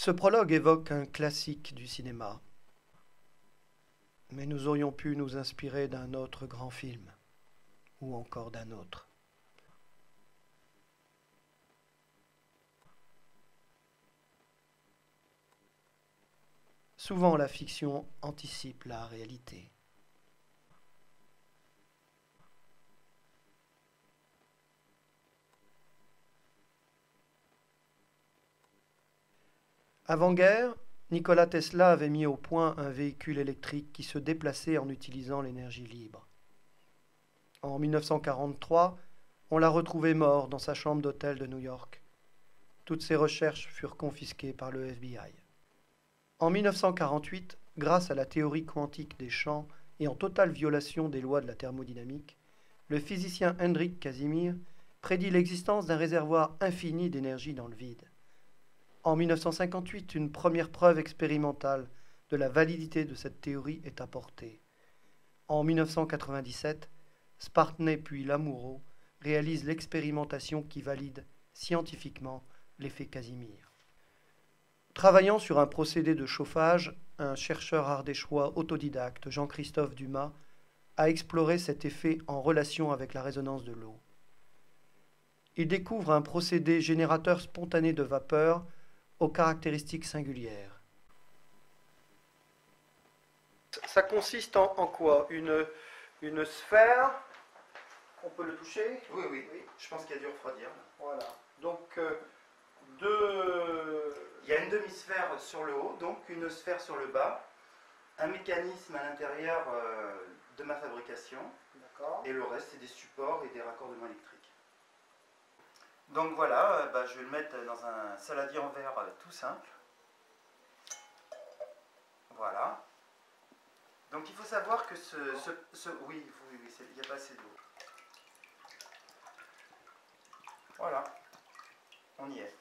Ce prologue évoque un classique du cinéma, mais nous aurions pu nous inspirer d'un autre grand film, ou encore d'un autre. Souvent la fiction anticipe la réalité. Avant-guerre, Nikola Tesla avait mis au point un véhicule électrique qui se déplaçait en utilisant l'énergie libre. En 1943, on l'a retrouvé mort dans sa chambre d'hôtel de New York. Toutes ses recherches furent confisquées par le FBI. En 1948, grâce à la théorie quantique des champs et en totale violation des lois de la thermodynamique, le physicien Hendrik Casimir prédit l'existence d'un réservoir infini d'énergie dans le vide. En 1958, une première preuve expérimentale de la validité de cette théorie est apportée. En 1997, Spartney puis Lamoureux réalisent l'expérimentation qui valide scientifiquement l'effet Casimir. Travaillant sur un procédé de chauffage, un chercheur ardéchois autodidacte, Jean-Christophe Dumas, a exploré cet effet en relation avec la résonance de l'eau. Il découvre un procédé générateur spontané de vapeur aux caractéristiques singulières. Ça consiste en quoi? Une sphère, on peut le toucher? Oui, oui, oui. Je pense qu'il y a du refroidir. Voilà. Donc, Il y a une demi-sphère sur le haut, donc une sphère sur le bas, un mécanisme à l'intérieur de ma fabrication, d'accord. et le reste, c'est des supports et des raccordements électriques. Donc voilà, je vais le mettre dans un saladier en verre tout simple. Voilà. Donc il faut savoir que oui, il n'y a pas assez d'eau. Voilà, on y est.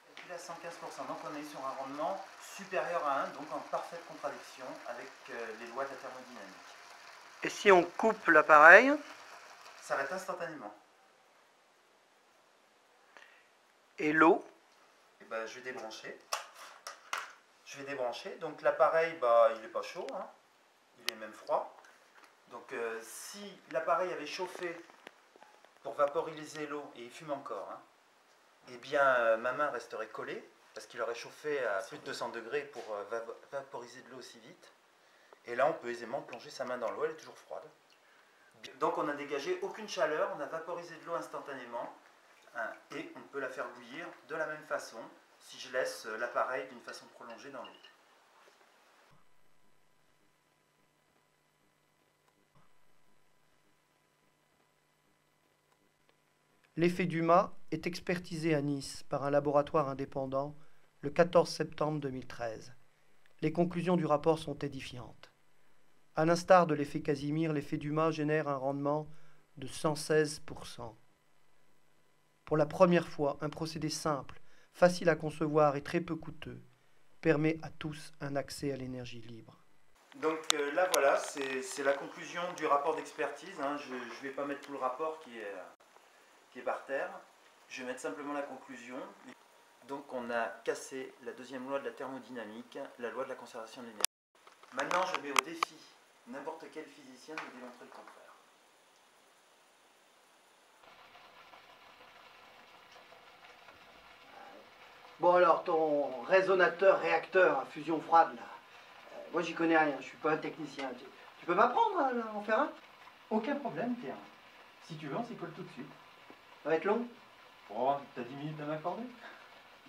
Et puis là, 115%, donc on est sur un rendement supérieur à 1, donc en parfaite contradiction avec les lois de la thermodynamique. Et si on coupe l'appareil? Ça arrête instantanément. Et l'eau? Et je vais débrancher. Donc l'appareil, il n'est pas chaud, hein. Il est même froid. Donc si l'appareil avait chauffé pour vaporiser l'eau, et il fume encore, hein, eh bien ma main resterait collée, parce qu'il aurait chauffé à plus de 200 degrés pour vaporiser de l'eau aussi vite. Et là, on peut aisément plonger sa main dans l'eau, elle est toujours froide. Donc on n'a dégagé aucune chaleur, on a vaporisé de l'eau instantanément, hein, et on peut la faire bouillir de la même façon si je laisse l'appareil d'une façon prolongée dans l'eau. L'effet Dumas est expertisé à Nice par un laboratoire indépendant le 14 septembre 2013. Les conclusions du rapport sont édifiantes. À l'instar de l'effet Casimir, l'effet Dumas génère un rendement de 116%. Pour la première fois, un procédé simple, facile à concevoir et très peu coûteux permet à tous un accès à l'énergie libre. Donc là voilà, c'est la conclusion du rapport d'expertise, hein. Je ne vais pas mettre tout le rapport qui est par terre, je vais mettre simplement la conclusion. Donc on a cassé la deuxième loi de la thermodynamique, la loi de la conservation de l'énergie. Maintenant je mets au défi n'importe quel physicien de démontrer le contraire. Bon alors, ton résonateur-réacteur à fusion froide, là, moi j'y connais rien, je suis pas un technicien. Tu peux m'apprendre à en faire un? Aucun problème, Pierre. Si tu veux, on s'y colle tout de suite. Ça va être long? Oh, t'as 10 minutes à m'accorder?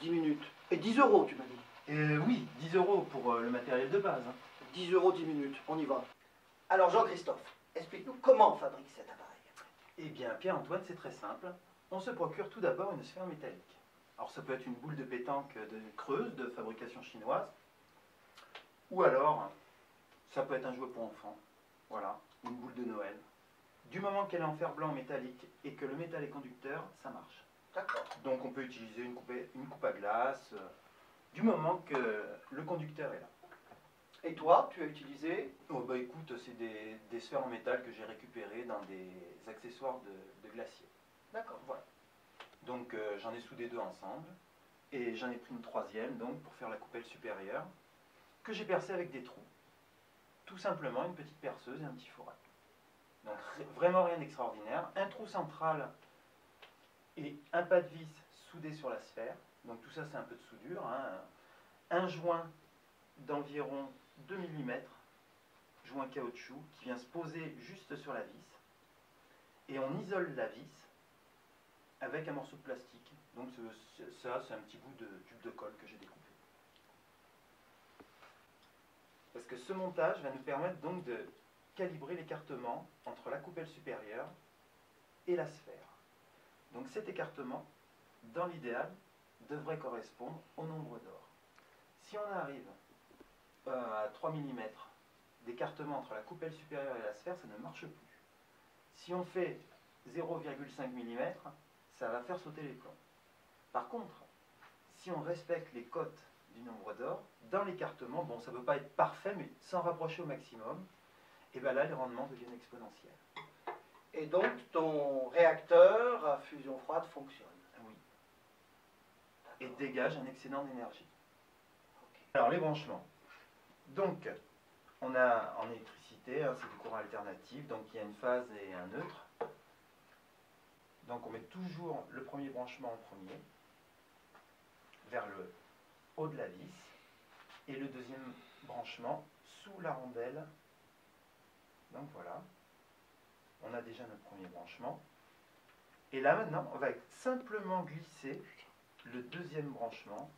10 minutes. Et 10 euros, tu m'as dit? Oui, 10 € pour le matériel de base. 10 euros, 10 minutes, on y va. Alors Jean-Christophe, explique-nous comment on fabrique cet appareil. Eh bien, Pierre-Antoine, c'est très simple. On se procure tout d'abord une sphère métallique. Alors, ça peut être une boule de pétanque creuse de fabrication chinoise, ou alors, ça peut être un jouet pour enfants, voilà, une boule de Noël. Du moment qu'elle est en fer-blanc métallique et que le métal est conducteur, ça marche. D'accord. Donc, on peut utiliser une coupe à glace, du moment que le conducteur est là. Et toi, tu as utilisé? Oh, écoute, c'est des sphères en métal que j'ai récupérées dans des accessoires de glacier. D'accord. Voilà. Donc j'en ai soudé deux ensemble Et j'en ai pris une troisième, donc, pour faire la coupelle supérieure, que j'ai percée avec des trous. Tout simplement une petite perceuse et un petit fourrail. Donc vraiment rien d'extraordinaire. Un trou central et un pas de vis soudé sur la sphère. Donc tout ça c'est un peu de soudure. Hein. Un joint d'environ 2 mm, joint caoutchouc, qui vient se poser juste sur la vis. Et on isole la vis avec un morceau de plastique. Donc ça c'est un petit bout de tube de colle que j'ai découpé. Parce que ce montage va nous permettre donc de calibrer l'écartement entre la coupelle supérieure et la sphère. Donc cet écartement, dans l'idéal, devrait correspondre au nombre d'or. Si on arrive à 3 mm d'écartement entre la coupelle supérieure et la sphère, ça ne marche plus. Si on fait 0,5 mm, ça va faire sauter les plombs. Par contre, si on respecte les cotes du nombre d'or, dans l'écartement, bon, ça ne peut pas être parfait, mais s'en rapprocher au maximum, et bien là, les rendements deviennent exponentiels. Et donc, ton réacteur à fusion froide fonctionne. Oui. Et dégage un excédent d'énergie. Okay. Alors, les branchements. Donc, on a en électricité, hein, c'est du courant alternatif, donc il y a une phase et un neutre. Donc, on met toujours le premier branchement en premier, vers le haut de la vis, et le deuxième branchement sous la rondelle. Donc voilà, on a déjà notre premier branchement. Et là maintenant, on va simplement glisser le deuxième branchement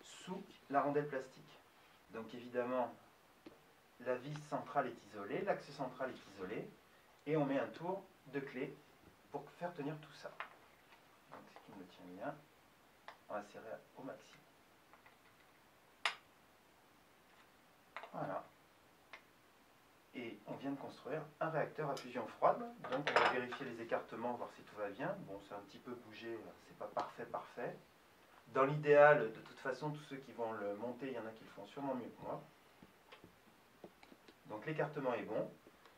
sous la rondelle plastique. Donc évidemment, la vis centrale est isolée, l'axe central est isolé, et on met un tour de clé pour faire tenir tout ça. Donc ce qui me tient bien, on va serrer au maximum. Voilà. Et on vient de construire un réacteur à fusion froide. Donc on va vérifier les écartements, voir si tout va bien. Bon, c'est un petit peu bougé, c'est pas parfait. Dans l'idéal, de toute façon, tous ceux qui vont le monter, il y en a qui le font sûrement mieux que moi. Donc l'écartement est bon.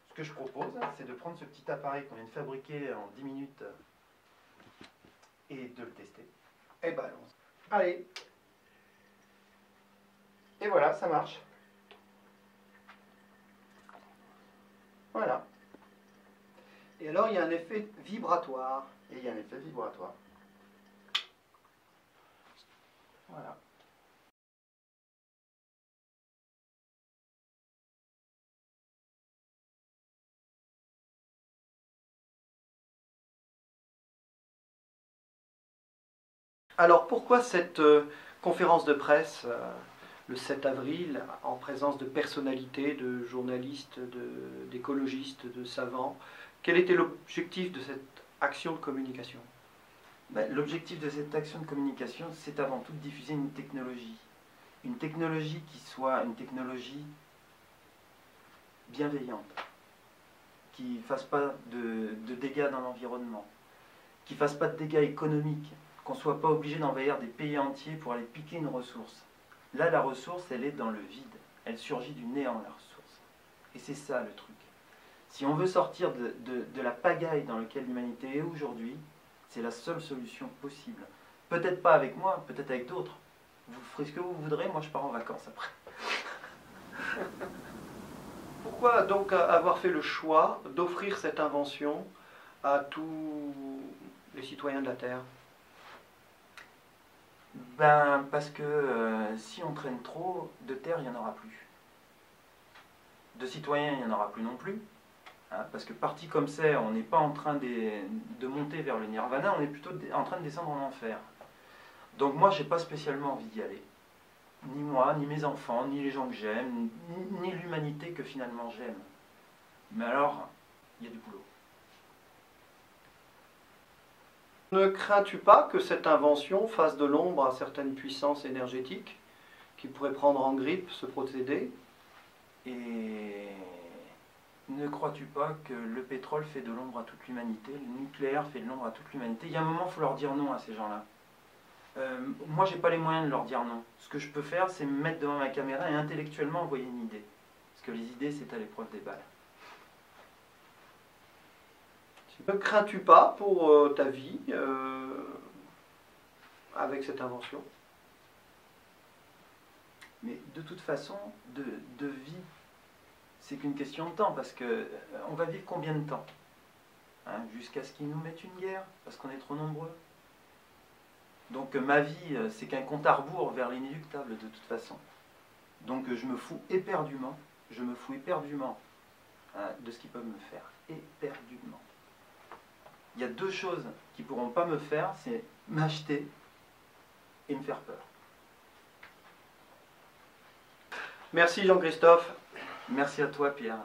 Ce que je propose, c'est de prendre ce petit appareil qu'on vient de fabriquer en 10 minutes et de le tester. Eh ben, allez. Et voilà, ça marche. Voilà. Et alors, il y a un effet vibratoire. Et il y a un effet vibratoire. Voilà. Alors pourquoi cette conférence de presse le 7 avril en présence de personnalités, de journalistes, d'écologistes, de savants? Quel était l'objectif de cette action de communication? Ben, l'objectif de cette action de communication, c'est avant tout de diffuser une technologie. Une technologie qui soit une technologie bienveillante, qui ne fasse pas de dégâts dans l'environnement, qui ne fasse pas de dégâts économiques, qu'on ne soit pas obligé d'envahir des pays entiers pour aller piquer une ressource. Là, la ressource, elle est dans le vide. Elle surgit du néant, la ressource. Et c'est ça le truc. Si on veut sortir de la pagaille dans laquelle l'humanité est aujourd'hui, c'est la seule solution possible. Peut-être pas avec moi, peut-être avec d'autres. Vous ferez ce que vous voudrez, moi je pars en vacances après. Pourquoi donc avoir fait le choix d'offrir cette invention à tous les citoyens de la Terre? Ben, parce que si on traîne trop, de terre, il n'y en aura plus. De citoyens, il n'y en aura plus non plus. Hein, parce que parti comme c'est, on n'est pas en train de monter vers le nirvana, on est plutôt en train de descendre en enfer. Donc moi, j'ai pas spécialement envie d'y aller. Ni moi, ni mes enfants, ni les gens que j'aime, ni l'humanité que finalement j'aime. Mais alors, il y a du boulot. Ne crains-tu pas que cette invention fasse de l'ombre à certaines puissances énergétiques qui pourraient prendre en grippe ce procédé? Et ne crois-tu pas que le pétrole fait de l'ombre à toute l'humanité, le nucléaire fait de l'ombre à toute l'humanité? Il y a un moment, il faut leur dire non à ces gens-là. Moi, j'ai pas les moyens de leur dire non. Ce que je peux faire, c'est me mettre devant ma caméra et intellectuellement envoyer une idée. Parce que les idées, c'est à l'épreuve des balles. Ne crains-tu pas pour ta vie avec cette invention? Mais de toute façon, de vie, c'est qu'une question de temps, parce que on va vivre combien de temps, hein, jusqu'à ce qu'ils nous mettent une guerre, parce qu'on est trop nombreux. Donc ma vie, c'est qu'un compte à rebours vers l'inéluctable de toute façon. Donc je me fous éperdument, hein, de ce qu'ils peuvent me faire, éperdument. Il y a deux choses qui ne pourront pas me faire, c'est m'acheter et me faire peur. Merci Jean-Christophe. Merci à toi Pierre.